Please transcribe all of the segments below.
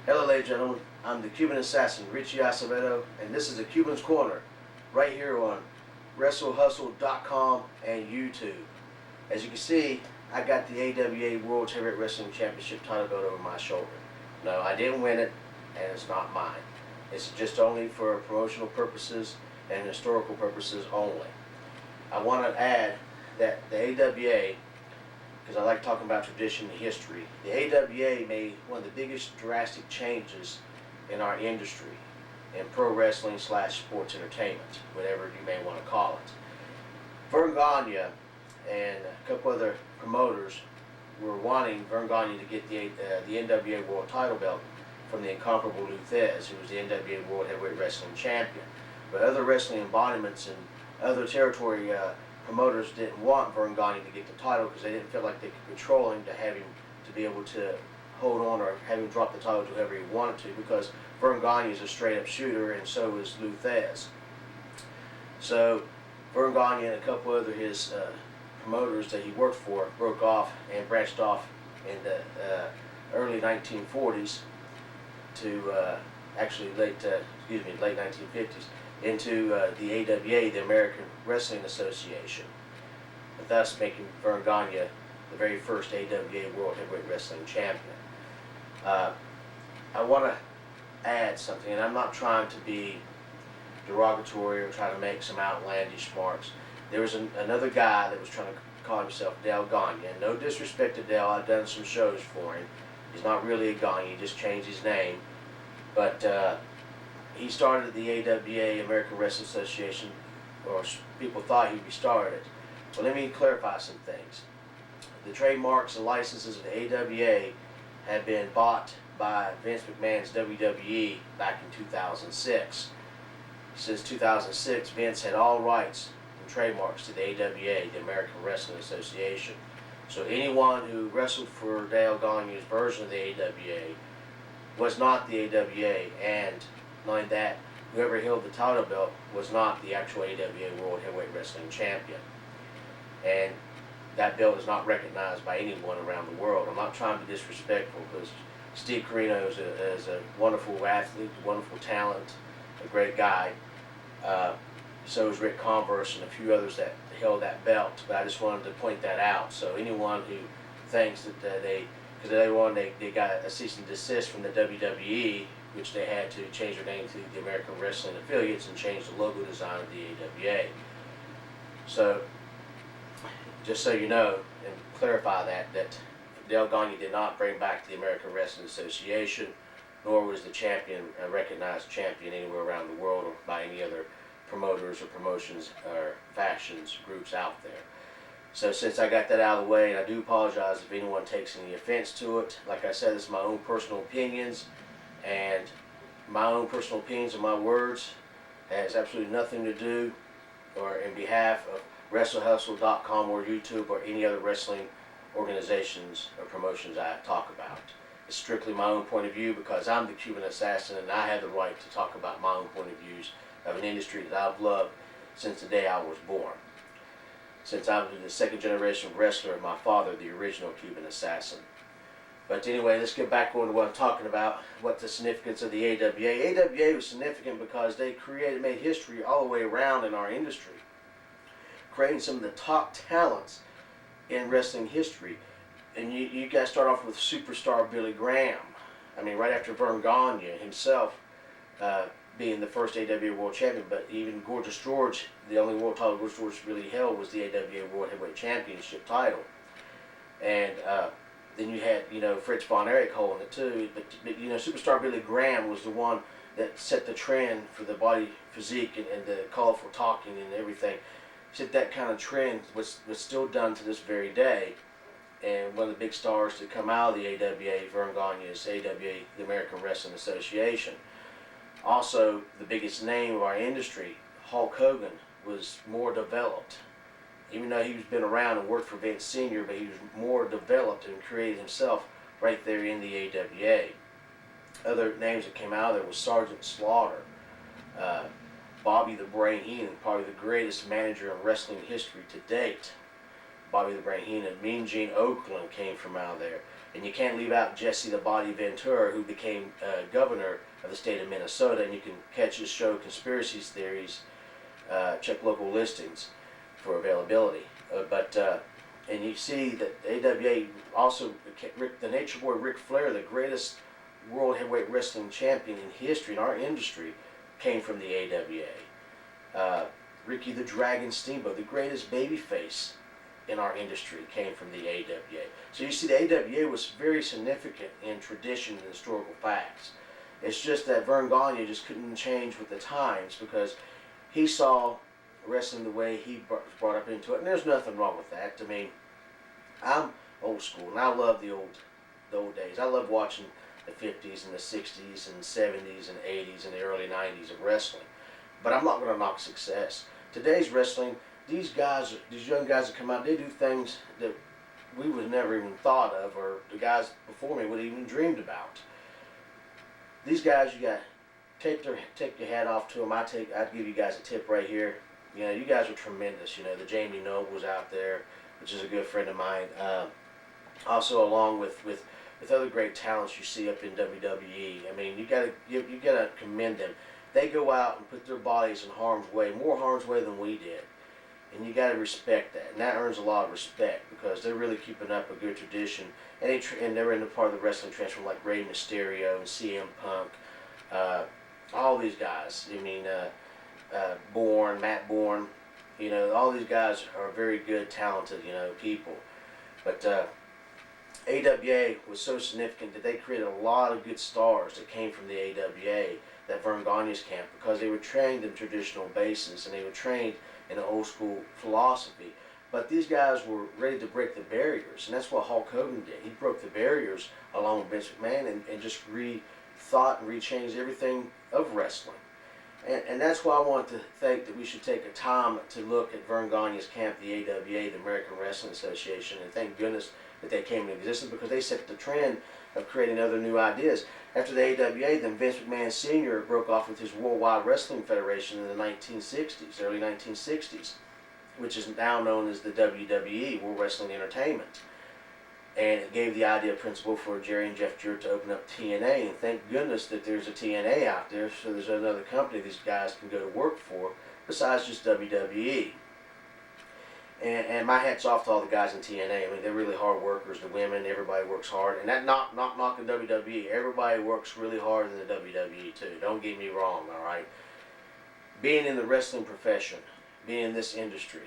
Hello ladies and gentlemen, I'm the Cuban assassin Richie Acevedo, and this is the Cuban's Corner right here on WrestleHustle.com and YouTube. As you can see, I got the AWA Royal Chariot Wrestling Championship title belt over my shoulder. No, I didn't win it, and it's not mine. It's just only for promotional purposes and historical purposes only. I want to add that the AWA, because I like talking about tradition and history, the AWA made one of the biggest drastic changes in our industry, in pro wrestling / sports entertainment, whatever you may want to call it. Verne Gagne and a couple other promoters were wanting Verne Gagne to get the NWA World title belt from the incomparable Lou Thesz, who was the NWA World Heavyweight Wrestling Champion. But other wrestling embodiments and other territory promoters didn't want Verne Gagne to get the title because they didn't feel like they could control him to have him to be able to hold on or have him drop the title to whoever he wanted to, because Verne Gagne is a straight up shooter and so is Lou Thesz. So Verne Gagne and a couple other his promoters that he worked for broke off and branched off in the early 1940s to actually late 1950s into the AWA, the American Wrestling Association, thus making Verne Gagne the very first AWA World Heavyweight Wrestling Champion. I want to add something, and I'm not trying to be derogatory or try to make some outlandish marks. There was another guy that was trying to call himself Dale Gagne, and no disrespect to Dale, I've done some shows for him. He's not really a Gagne, he just changed his name. But he started the AWA, American Wrestling Association, or people thought he restarted it. Well, let me clarify some things. The trademarks and licenses of the AWA had been bought by Vince McMahon's WWE back in 2006. Since 2006, Vince had all rights and trademarks to the AWA, the American Wrestling Association. So anyone who wrestled for Dale Gagne's version of the AWA was not the AWA, and not only that, whoever held the title belt was not the actual AWA World Heavyweight Wrestling Champion. And that belt is not recognized by anyone around the world. I'm not trying to be disrespectful, because Steve Corino is a wonderful athlete, wonderful talent, a great guy. So is Rick Converse and a few others that held that belt. But I just wanted to point that out. So anyone who thinks that because they got a cease and desist from the WWE, which they had to change their name to the American Wrestling Affiliates and change the logo design of the AWA. So, just so you know, and clarify that Dale Gagne did not bring back the American Wrestling Association, nor was the champion a recognized champion anywhere around the world or by any other promoters or promotions or factions groups out there. So since I got that out of the way, and I do apologize if anyone takes any offense to it. Like I said, it's my own personal opinions, and my own personal opinions and my words has absolutely nothing to do or in behalf of WrestleHustle.com or YouTube or any other wrestling organizations or promotions I talk about. It's strictly my own point of view, because I'm the Cuban assassin and I have the right to talk about my own point of views of an industry that I've loved since the day I was born. Since I was the second generation wrestler of my father, the original Cuban assassin. But anyway, let's get back on to what I'm talking about, what the significance of the AWA. AWA was significant because they made history all the way around in our industry, creating some of the top talents in wrestling history. And you guys start off with superstar Billy Graham. I mean, right after Verne Gagne himself being the first AWA World Champion, but even Gorgeous George, the only world title Gorgeous George really held was the AWA World Heavyweight Championship title. And then you had, Fritz Von Erich holding it too. But superstar Billy Graham was the one that set the trend for the body physique and the colorful talking and everything. Set that kind of trend was still done to this very day. And one of the big stars to come out of the AWA, Verne Gagne's AWA, the American Wrestling Association. Also, the biggest name of our industry, Hulk Hogan, was more developed. Even though he's been around and worked for Vince Sr., but he was more developed and created himself right there in the AWA. Other names that came out of there was Sergeant Slaughter, Bobby the Brain Heenan, probably the greatest manager in wrestling history to date. Bobby the Brain Heenan. Mean Gene Okerlund came from out of there. And you can't leave out Jesse the Body Ventura, who became governor of the state of Minnesota. And you can catch his show Conspiracy Theories. Check local listings for availability. And you see that AWA also, the Nature Boy Ric Flair, the greatest world heavyweight wrestling champion in history, in our industry, came from the AWA. Ricky the Dragon Steamboat, the greatest babyface in our industry, came from the AWA. So you see, the AWA was very significant in tradition and historical facts. It's just that Verne Gagne just couldn't change with the times, because he saw wrestling the way he was brought up into it, and there's nothing wrong with that. I mean, I'm old school, and I love the old days. I love watching the 50s and the 60s and 70s and 80s and the early 90s of wrestling. But I'm not going to knock success. Today's wrestling, these young guys that come out, they do things that we would never even thought of, or the guys before me would have even dreamed about. These guys, you got take your hat off to them. I'd give you guys a tip right here. You know, you guys are tremendous. You know, the Jamie Nobles out there, which is a good friend of mine. Also, along with other great talents you see up in WWE. I mean, you gotta commend them. They go out and put their bodies in harm's way, more harm's way than we did, and you gotta respect that. And that earns a lot of respect, because they're really keeping up a good tradition. And they're in the part of the wrestling transfer, like Rey Mysterio and CM Punk. All these guys. I mean, Matt Bourne. You know, all these guys are very good, talented, you know, people. But AWA was so significant that they created a lot of good stars that came from the AWA, that Verne Gagne's camp, because they were trained in traditional bases and they were trained in an old school philosophy. But these guys were ready to break the barriers, and that's what Hulk Hogan did. He broke the barriers along with Vince McMahon and just rethought and rechanged everything of wrestling. And that's why I want to think that we should take a time to look at Verne Gagne's camp, the AWA, the American Wrestling Association, and thank goodness that they came into existence, because they set the trend of creating other new ideas. After the AWA, then Vince McMahon Sr. broke off with his Worldwide Wrestling Federation in the 1960s, early 1960s, which is now known as the WWE, World Wrestling Entertainment. And it gave the idea principle for Jerry and Jeff Jarrett to open up TNA, and thank goodness that there's a TNA out there, so there's another company these guys can go to work for besides just WWE. And my hat's off to all the guys in TNA. I mean, they're really hard workers. The women, everybody works hard, and that not knocking WWE. Everybody works really hard in the WWE too. Don't get me wrong, all right. Being in the wrestling profession, being in this industry,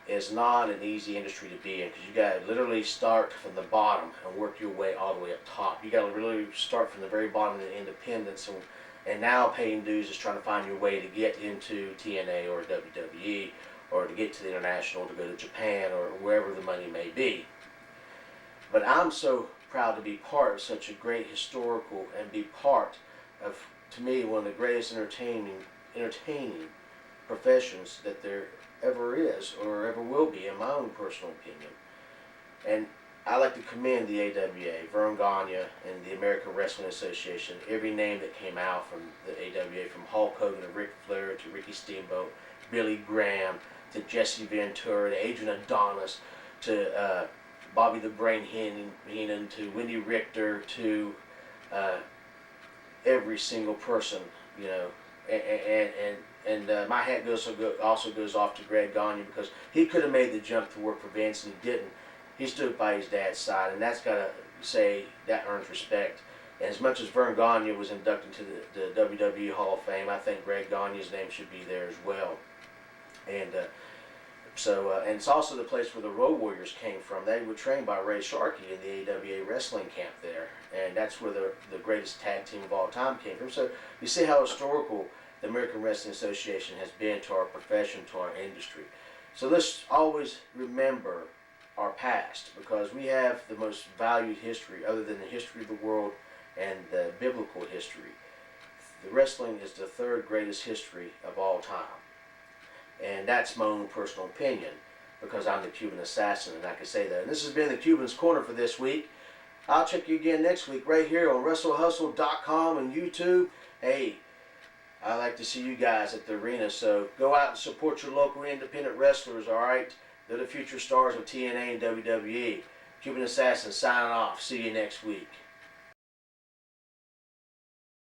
is not an easy industry to be in, because you got to literally start from the bottom and work your way all the way up top. You got to really start from the very bottom of the independence, and now paying dues is trying to find your way to get into TNA or WWE, or to get to the international, to go to Japan or wherever the money may be. But I'm so proud to be part of such a great historical, and be part of, to me, one of the greatest entertaining professions that there ever is or ever will be, in my own personal opinion. And I like to commend the AWA, Verne Gagne, and the American Wrestling Association, every name that came out from the AWA, from Hulk Hogan to Ric Flair to Ricky Steamboat, Billy Graham to Jesse Ventura to Adrian Adonis to Bobby the Brain Heenan to Wendy Richter to every single person, you know, and my hat also goes off to Greg Gagne, because he could have made the jump to work for Vince and he didn't. He stood by his dad's side, and that's got to say that earns respect. And as much as Verne Gagne was inducted to the WWE Hall of Fame, I think Greg Gagne's name should be there as well. And and it's also the place where the Road Warriors came from. They were trained by Ray Sharkey in the AWA wrestling camp there, and that's where the greatest tag team of all time came from. So you see how historical the American Wrestling Association has been to our profession, to our industry. So let's always remember our past, because we have the most valued history other than the history of the world and the biblical history. The wrestling is the third greatest history of all time. And that's my own personal opinion, because I'm the Cuban assassin, and I can say that. And this has been the Cuban's Corner for this week. I'll check you again next week right here on WrestleHustle.com and YouTube. Hey, I like to see you guys at the arena, so go out and support your local independent wrestlers, all right? They're the future stars of TNA and WWE. Cuban Assassin signing off. See you next week.